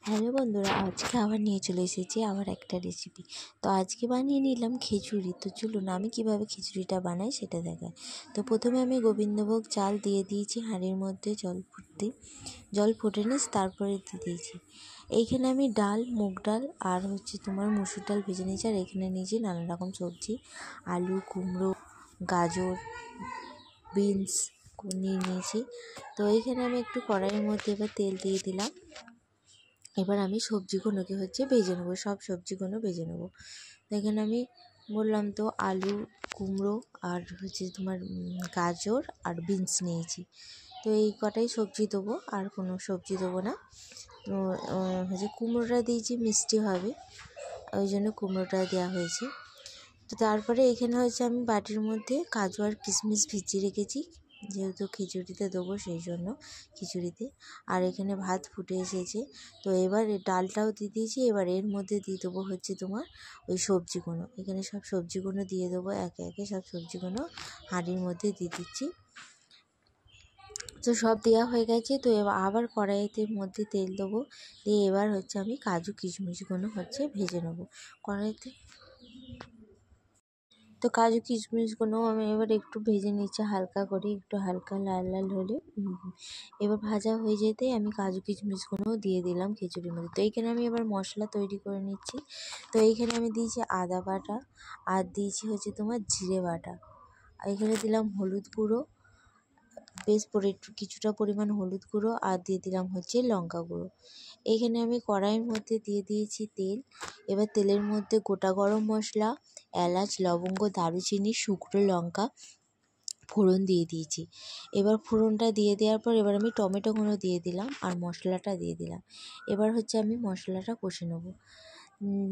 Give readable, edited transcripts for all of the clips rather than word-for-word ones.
Hello বন্ধুরা, আজকে আবার নিয়ে চলে এসেছি আবার একটা রেসিপি। তো আজকে বানিয়ে নিলাম খিচুড়ি। তো চলুন আমি কিভাবে খিচুড়িটা বানাই সেটা দেখাই। তো প্রথমে আমি গোবিন্দভোগ চাল দিয়ে দিয়েছি হাঁড়ির মধ্যে জল ফুটে নিস, তারপরে দিয়ে দিয়েছি। এইখানে আমি ডাল, মুগ ডাল আর তোমার মুসুর ডাল ভেজে নিয়েছি। আর এখানে নিয়েছি নানা রকম সবজি, আলু, কুমড়ো, গাজর, বিনস নিয়ে নিয়েছি। তো এইখানে আমি একটু কড়াইয়ের মধ্যে এবার তেল দিয়ে দিলাম। এবার আমি সবজিগুলোকে ভেজে নেবো, সব সবজিগুলো ভেজে নেবো। তো এখানে আমি বললাম তো আলু, কুমড়ো আর তোমার গাজর আর বিনস নিয়েছি। তো এই কটাই সবজি দেবো, আর কোনো সবজি দেবো না। তো কুমড়োটা দিয়েছি মিষ্টি হবে, ওই জন্য কুমড়োটা দেওয়া হয়েছে। তো তারপরে এখানে আমি বাটির মধ্যে কাজু আর কিশমিশ ভিজিয়ে রেখেছি, যেহেতু খিচুড়িতে দেবো সেই জন্য খিচুড়িতে। আর এখানে ভাত ফুটে এসেছে। তো এবার ডালটাও দিয়ে দিয়েছি। এবার এর মধ্যে দিয়ে দেবো তোমার ওই সবজিগুলো। এখানে সব সবজিগুলো দিয়ে দেবো, একে একে সব সবজিগুলো হাঁড়ির মধ্যে দিয়ে দিচ্ছি। তো সব দেওয়া হয়ে গেছে। তো এবার আবার কড়াইতে মধ্যে তেল দেবো, দিয়ে এবার আমি কাজু কিশমিশগুলো ভেজে নেবো কড়াইতে। তো কাজু কিশমিশগুলো আমি এবার একটু ভেজে নিচ্ছি হালকা করে, একটু হালকা লাল লাল হলে এবার ভাজা হয়ে যেতেই আমি কাজু কিশমিশগুলোও দিয়ে দিলাম খিচুড়ির মধ্যে। তো এইখানে আমি এবার মশলা তৈরি করে নিচ্ছি। তো এইখানে আমি দিয়েছি আদা বাটা, আর দিয়েছি তোমার জিরে বাটা। আর এখানে দিলাম হলুদ গুঁড়ো, বেশ একটু কিছুটা পরিমাণ হলুদ গুঁড়ো, আর দিয়ে দিলাম লঙ্কা গুঁড়ো। এইখানে আমি কড়াইয়ের মধ্যে দিয়ে দিয়েছি তেল। এবার তেলের মধ্যে গোটা গরম মশলা, এলাচ, লবঙ্গ, দারুচিনি, শুকনো লঙ্কা ফোড়ন দিয়ে দিয়েছি। এবার ফোড়নটা দিয়ে দেওয়ার পর এবার আমি টমেটোগুলো দিয়ে দিলাম আর মশলাটা দিয়ে দিলাম। এবার আমি মশলাটা কষে নেবো।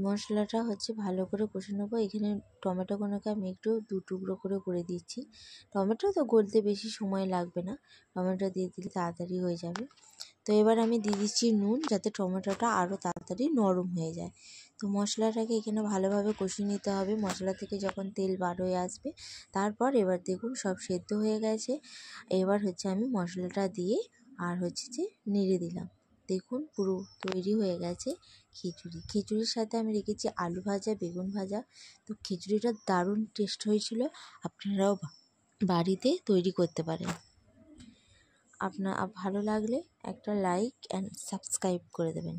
মশলাটা ভালো করে কষে নেবো। এখানে টমেটোগুলোকে আমি একটু দু টুকরো করে দিচ্ছি। টমেটো তো গলতে বেশি সময় লাগবে না, টমেটো দিয়ে দিলে তাড়াতাড়ি হয়ে যাবে। তো এবার আমি দিয়ে দিচ্ছি নুন, যাতে টমেটোটা আরও তাড়াতাড়ি নরম হয়ে যায়। তো মশলাটাকে এখানে ভালোভাবে কষিয়ে নিতে হবে। মশলা থেকে যখন তেল বার হয়ে আসবে, তারপর এবার দেখুন সব সেদ্ধ হয়ে গেছে। এবার আমি মশলাটা দিয়ে আর যে নেড়ে দিলাম। দেখুন পুরো তৈরি হয়ে গেছে খিচুড়ি। খিচুড়ির সাথে আমি রেখেছি আলু ভাজা, বেগুন ভাজা। তো খিচুড়িটা দারুণ টেস্ট হয়েছিল, আপনারাও বাড়িতে তৈরি করতে পারেন। আপনার ভালো লাগলে একটা লাইক অ্যান্ড সাবস্ক্রাইব করে দেবেন।